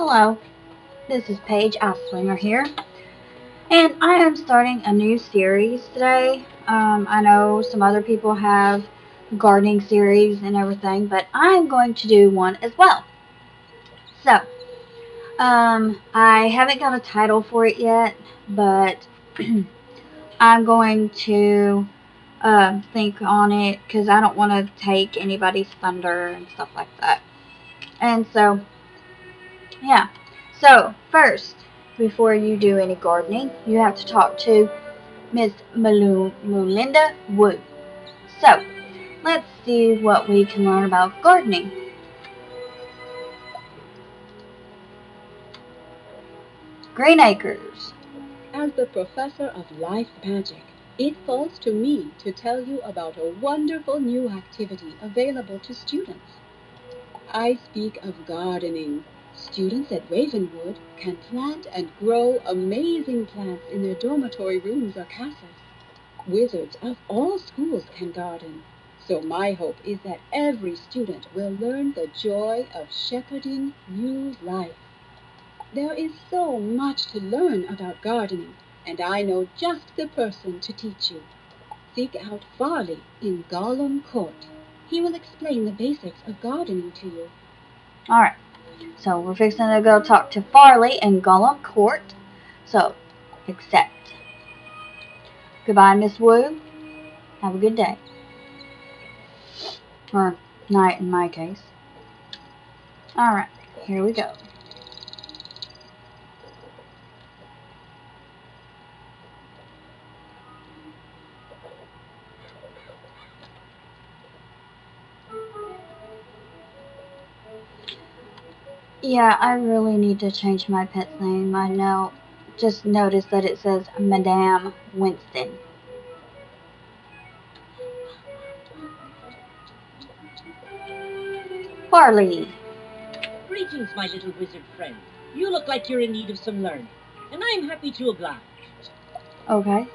Hello, this is Paige Slinger here, and I am starting a new series today. I know some other people have gardening series and everything, but I'm going to do one as well. So, I haven't got a title for it yet, but I'm going to think on it because I don't want to take anybody's thunder and stuff like that. And so, yeah. So, first, before you do any gardening, you have to talk to Miss Melinda Wu. So, let's see what we can learn about gardening. Green Acres. As the professor of life magic, it falls to me to tell you about a wonderful new activity available to students. I speak of gardening. Students at Ravenwood can plant and grow amazing plants in their dormitory rooms or castles. Wizards of all schools can garden. So my hope is that every student will learn the joy of shepherding new life. There is so much to learn about gardening, and I know just the person to teach you. Seek out Farley in Gollum Court. He will explain the basics of gardening to you. Alright, so we're fixing to go talk to Farley in Gollum Court. So, accept. Goodbye, Miss Wu. Have a good day. Or night in my case. Alright, here we go. Yeah, I really need to change my pet's name. I know. Just noticed that it says Madame Winston. Farley. Greetings, my little wizard friend. You look like you're in need of some learning, and I'm happy to oblige. Okay.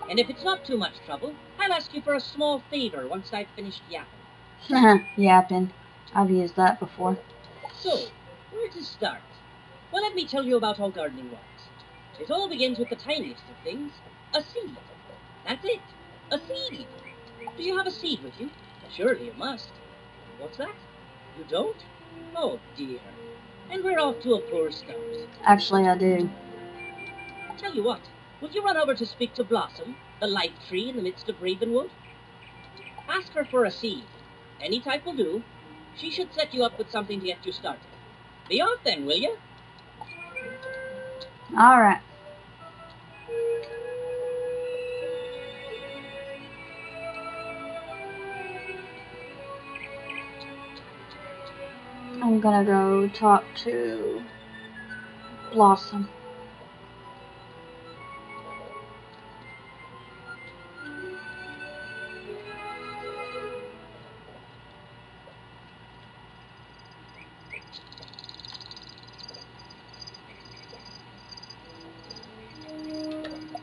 And if it's not too much trouble, I'll ask you for a small favor once I've finished yapping. Yapping. I've used that before. So, where to start? Well, let me tell you about how gardening works. It all begins with the tiniest of things, a seed. That's it, a seed. Do you have a seed with you? Surely you must. What's that? You don't? Oh dear. And we're off to a poor start. Actually, I do. Tell you what, would you run over to speak to Blossom, the life tree in the midst of Ravenwood? Ask her for a seed. Any type will do. She should set you up with something to get you started. Be off then, will you? Alright. I'm gonna go talk to Blossom.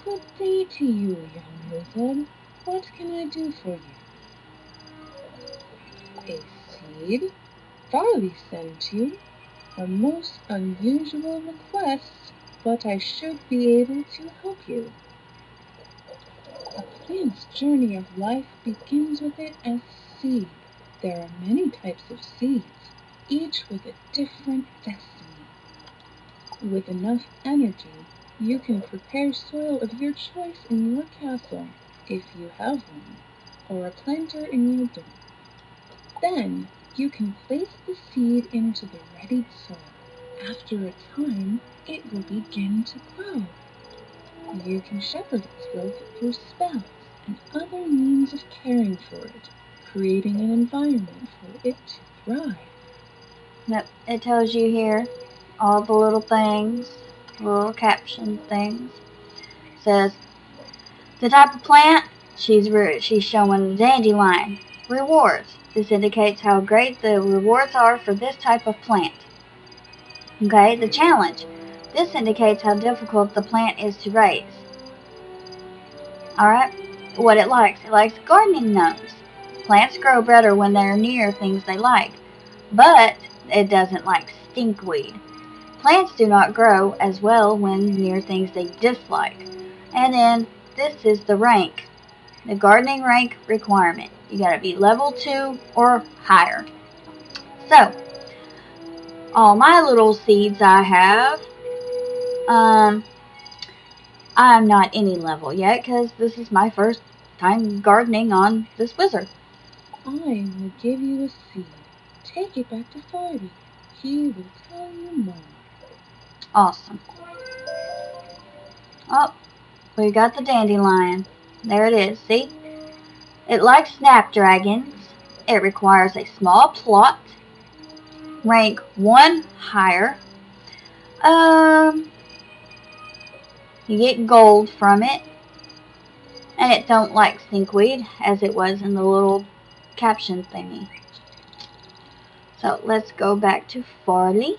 Good day to you, young wizard. What can I do for you? A seed? Farley sent you. A most unusual request, but I should be able to help you. A plant's journey of life begins with it as a seed. There are many types of seeds, each with a different destiny. With enough energy, you can prepare soil of your choice in your castle, if you have one, or a planter in your dome. Then, you can place the seed into the readied soil. After a time, it will begin to grow. You can shepherd its growth through spells and other means of caring for it, creating an environment for it to thrive. Yep, it tells you here all the little things, little caption things. It says the type of plant. She's showing dandelion. Rewards. This indicates how great the rewards are for this type of plant. Okay, the challenge. This indicates how difficult the plant is to raise. Alright, what it likes. It likes gardening gnomes. Plants grow better when they're near things they like, but it doesn't like stinkweed. Plants do not grow as well when near things they dislike. And then this is the rank, the gardening rank requirement. You gotta be level 2 or higher. So, all my little seeds I have, um, I'm not any level yet because this is my first time gardening on this wizard. I will give you a seed. Take it back to Farby. He will tell you more. Awesome. Oh, we got the dandelion. There it is, see? It likes snapdragons. It requires a small plot. Rank 1 higher. You get gold from it. And it don't like stinkweed, as it was in the little caption thingy. So let's go back to Farley.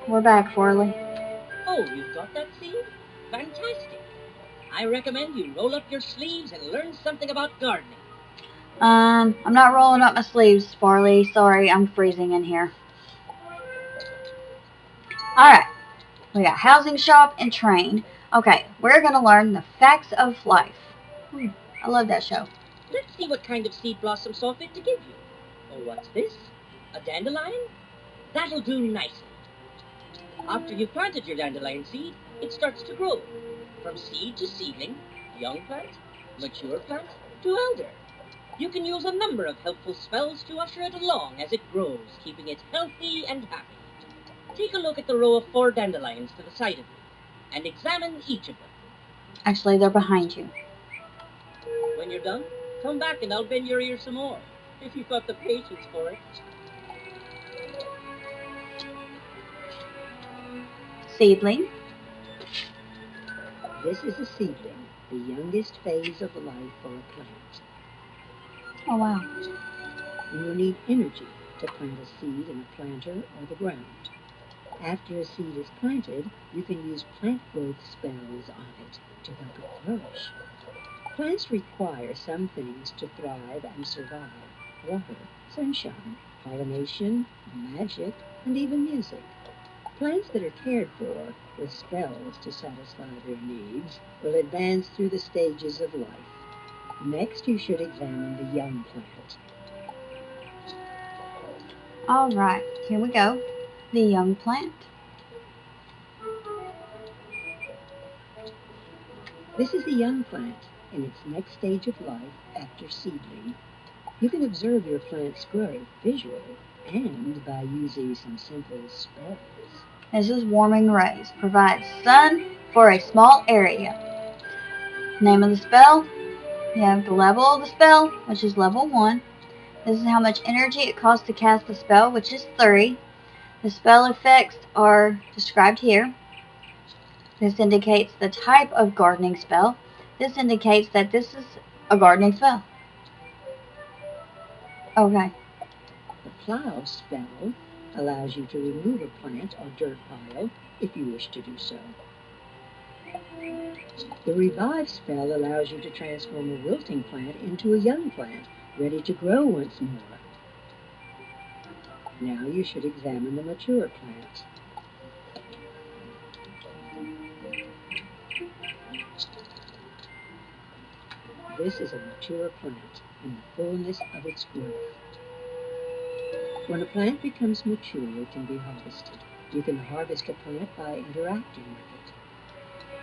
We're back, Farley. Oh, you've got that seed? Fantastic. I recommend you roll up your sleeves and learn something about gardening. I'm not rolling up my sleeves, Farley. Sorry, I'm freezing in here. Alright, we got housing shop and train. Okay, we're gonna learn the facts of life. I love that show. Let's see what kind of seed blossom saw fit to give you. Oh, what's this? A dandelion? That'll do nicely. After you've planted your dandelion seed, it starts to grow. From seed to seedling, young plant, mature plant, to elder. You can use a number of helpful spells to usher it along as it grows, keeping it healthy and happy. Take a look at the row of 4 dandelions to the side of you, and examine each of them. Actually, they're behind you. When you're done, come back and I'll bend your ear some more, if you've got the patience for it. Seedling. This is a seedling, the youngest phase of life for a plant. Oh, wow. You will need energy to plant a seed in a planter or the ground. After a seed is planted, you can use plant growth spells on it to help it flourish. Plants require some things to thrive and survive: water, sunshine, pollination, magic, and even music. Plants that are cared for with spells to satisfy their needs will advance through the stages of life. Next, you should examine the young plant. Alright, here we go. The young plant. This is the young plant in its next stage of life after seedling. You can observe your plant's growth visually and by using some simple spells. This is warming rays. Provides sun for a small area. Name of the spell. You have the level of the spell, which is level 1. This is how much energy it costs to cast the spell, which is 3. The spell effects are described here. This indicates the type of gardening spell. This indicates that this is a gardening spell. Okay. The plow spell allows you to remove a plant or dirt pile if you wish to do so. The revive spell allows you to transform a wilting plant into a young plant, ready to grow once more. Now you should examine the mature plant. This is a mature plant in the fullness of its growth. When a plant becomes mature, it can be harvested. You can harvest a plant by interacting with it.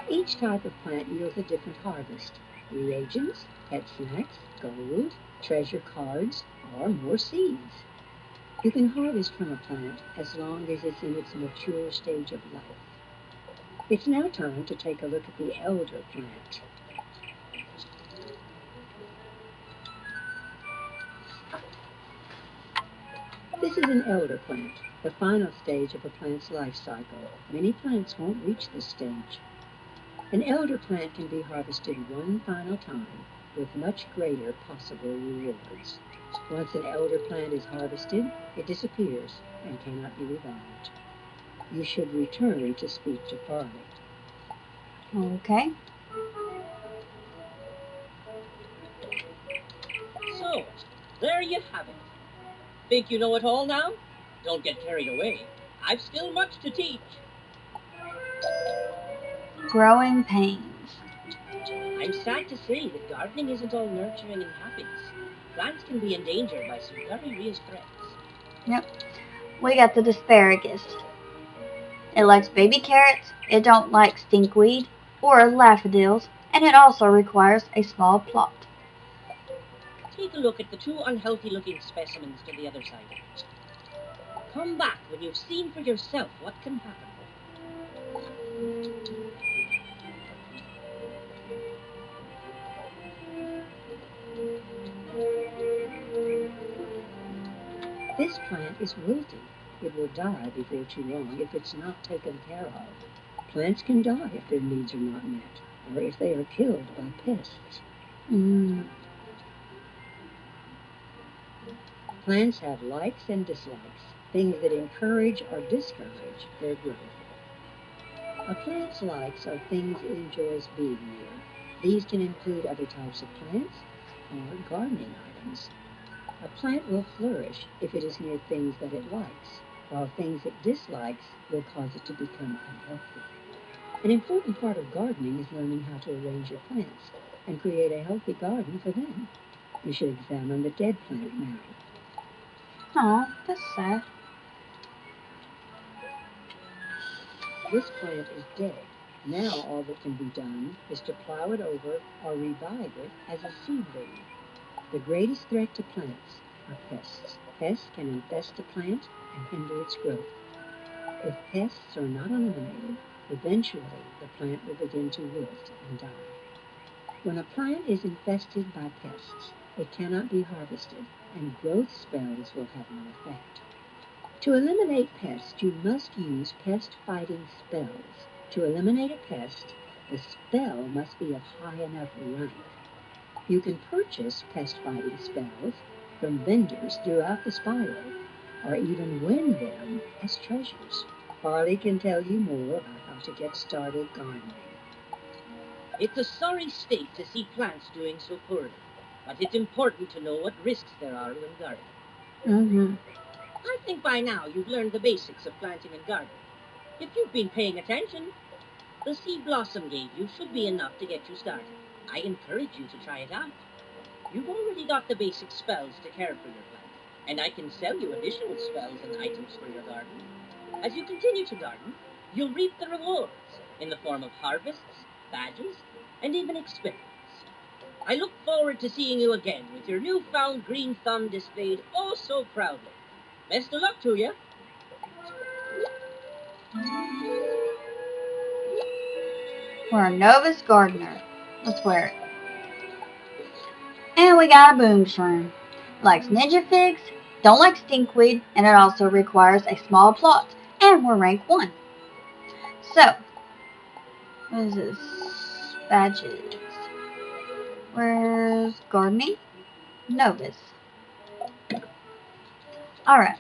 Each type of plant yields a different harvest: reagents, pet snacks, gold, treasure cards, or more seeds. You can harvest from a plant as long as it's in its mature stage of life. It's now time to take a look at the elder plant. This is an elder plant, the final stage of a plant's life cycle. Many plants won't reach this stage. An elder plant can be harvested one final time with much greater possible rewards. Once an elder plant is harvested, it disappears and cannot be revived. You should return to speak to Farley. Okay. So, there you have it. Think you know it all now? Don't get carried away. I've still much to teach. Growing pains. I'm sad to say that gardening isn't all nurturing and happiness. Plants can be endangered by some very real threats. Yep. We got the asparagus. It likes baby carrots, it don't like stinkweed or daffodils, and it also requires a small plot. Take a look at the two unhealthy-looking specimens to the other side. Come back when you've seen for yourself what can happen. This plant is wilting. It will die before too long if it's not taken care of. Plants can die if their needs are not met, or if they are killed by pests. Plants have likes and dislikes, things that encourage or discourage their growth. A plant's likes are things it enjoys being near. These can include other types of plants or gardening items. A plant will flourish if it is near things that it likes, while things it dislikes will cause it to become unhealthy. An important part of gardening is learning how to arrange your plants and create a healthy garden for them. You should examine the dead plant now. Oh, that's sad. This plant is dead. Now all that can be done is to plow it over or revive it as a seed baby. The greatest threat to plants are pests. Pests can infest a plant and hinder its growth. If pests are not eliminated, eventually the plant will begin to wilt and die. When a plant is infested by pests, it cannot be harvested, and growth spells will have no effect. To eliminate pests, you must use pest-fighting spells. To eliminate a pest, the spell must be of high enough rank. You can purchase pest-fighting spells from vendors throughout the spiral, or even win them as treasures. Farley can tell you more about how to get started gardening. It's a sorry state to see plants doing so poorly, but it's important to know what risks there are when gardening. I think by now you've learned the basics of planting and gardening. If you've been paying attention, the seed Blossom gave you should be enough to get you started. I encourage you to try it out. You've already got the basic spells to care for your plant, and I can sell you additional spells and items for your garden. As you continue to garden, you'll reap the rewards in the form of harvests, badges, and even experience. I look forward to seeing you again with your newfound green thumb displayed oh so proudly. Best of luck to you. We're a novice gardener. Let's wear it. And we got a boom shroom. Likes ninja figs, don't like stinkweed, and it also requires a small plot. And we're rank 1. So, what is this? Badges. Where's gardening? Novice. Alright.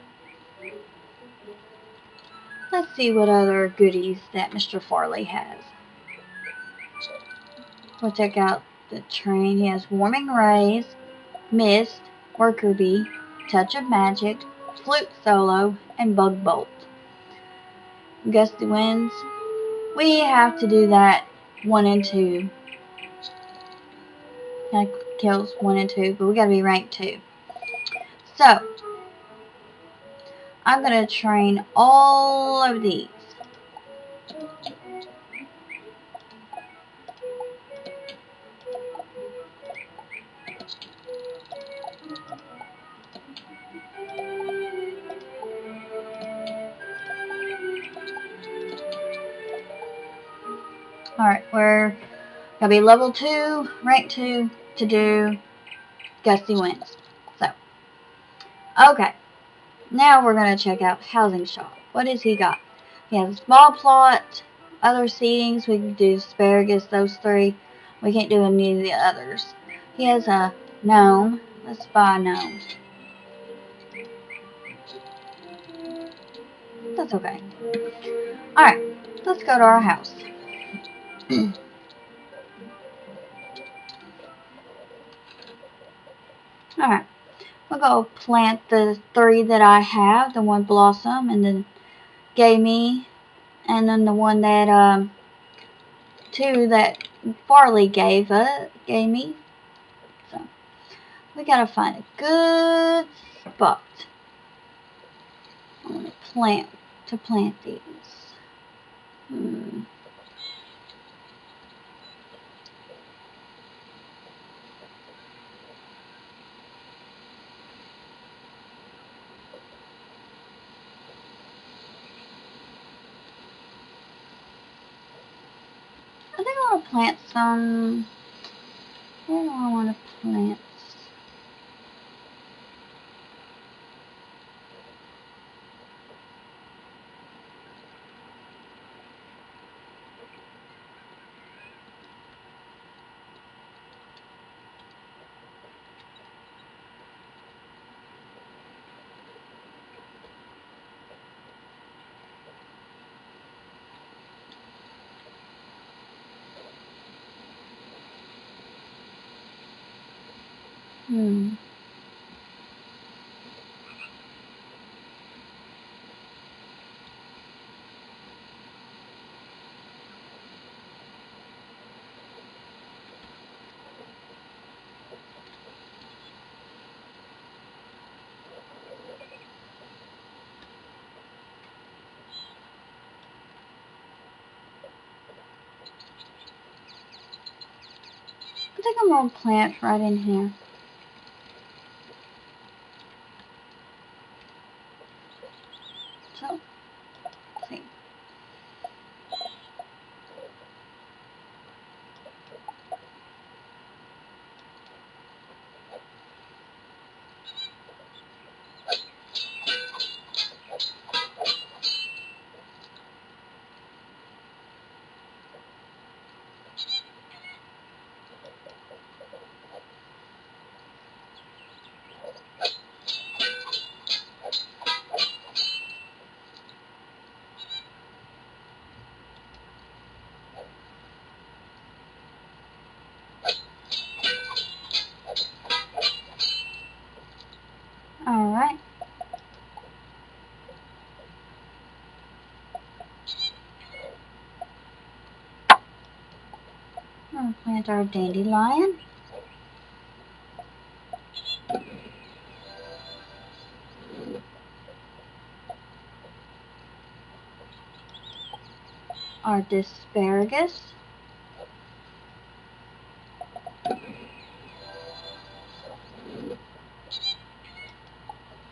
Let's see what other goodies that Mr. Farley has. We'll check out the train. He has warming rays, mist, worker bee, touch of magic, flute solo, and bug bolt. Gusty winds. We have to do that 1 and 2. That kills 1 and 2, but we gotta be rank 2. So, I'm gonna train all of these. Alright, we're gonna be level 2, rank 2, to do gusty winds. So, okay. Now we're gonna check out housing shop. What has he got? He has a small plot, other seedings. We can do asparagus, those 3. We can't do any of the others. He has a gnome. Let's buy a gnome. That's okay. Alright, let's go to our house. Alright, we'll go plant the 3 that I have. The one blossom and then gave me, and then the one that 2 that Farley gave me. So we gotta find a good spot. I want to plant these. I think I want to plant some. Where do I want to plant? I think I'm going to plant right in here. So, let's see. Alright. I'm going to plant our dandelion. Our asparagus.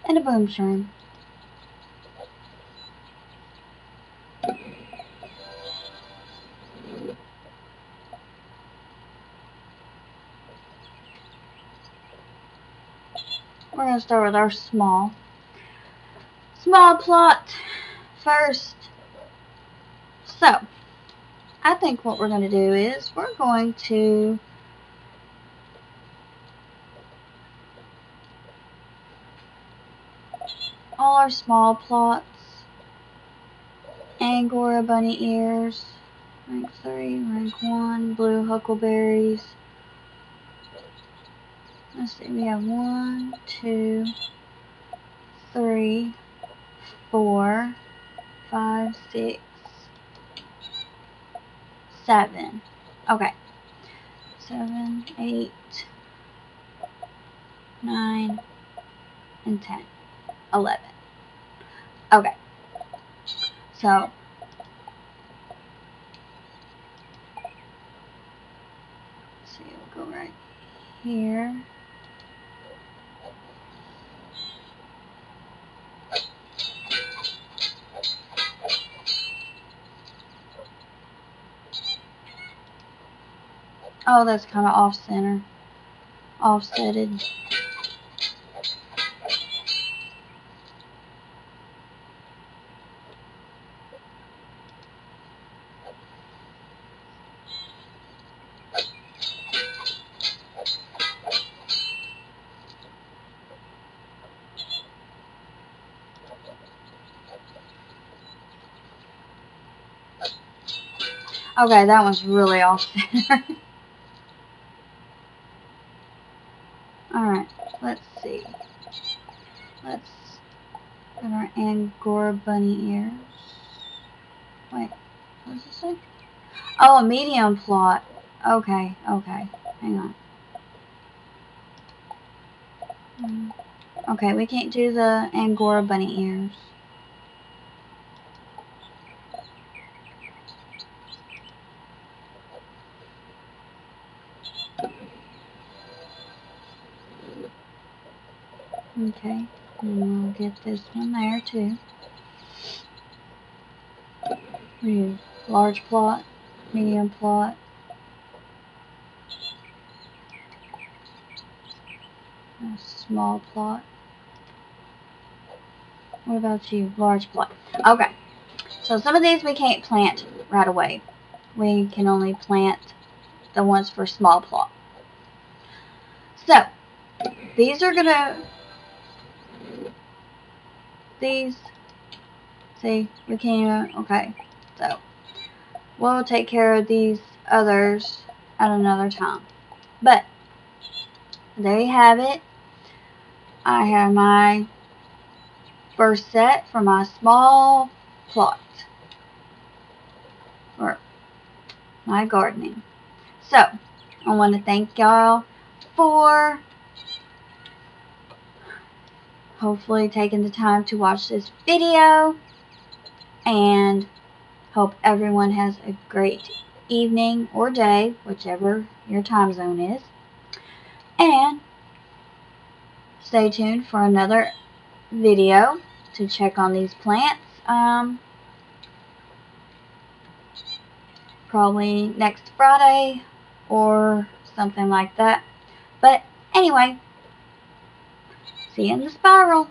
And a boom shroom. We're going to start with our small plot first. So, I think what we're going to do is we're going to all our small plots. Angora bunny ears. Rank 3, rank 1, blue huckleberries. Let's see, we have 1, 2, 3, 4, 5, 6, 7. Okay. 7, 8, 9, and 10. 11. Okay. So, let's see, we'll go right here. Oh, that's kind of off-center. Offsetted. Okay, that one's really off center. Alright, let's see. Let's put our Angora bunny ears. Wait, what does it say? Oh, a medium plot. Okay, okay. Hang on. Okay, we can't do the Angora bunny ears. Okay, and we'll get this one there too. Large plot, medium plot, a small plot. What about you? Large plot. Okay, so some of these we can't plant right away. We can only plant the ones for small plot. So, these are gonna, see, we can't even, okay, so, we'll take care of these others at another time. But, there you have it. I have my first set for my small plot for my gardening. So, I want to thank y'all for hopefully taking the time to watch this video, and hope everyone has a great evening or day, whichever your time zone is. And stay tuned for another video to check on these plants. Probably next Friday or something like that. But anyway, see you in the spiral.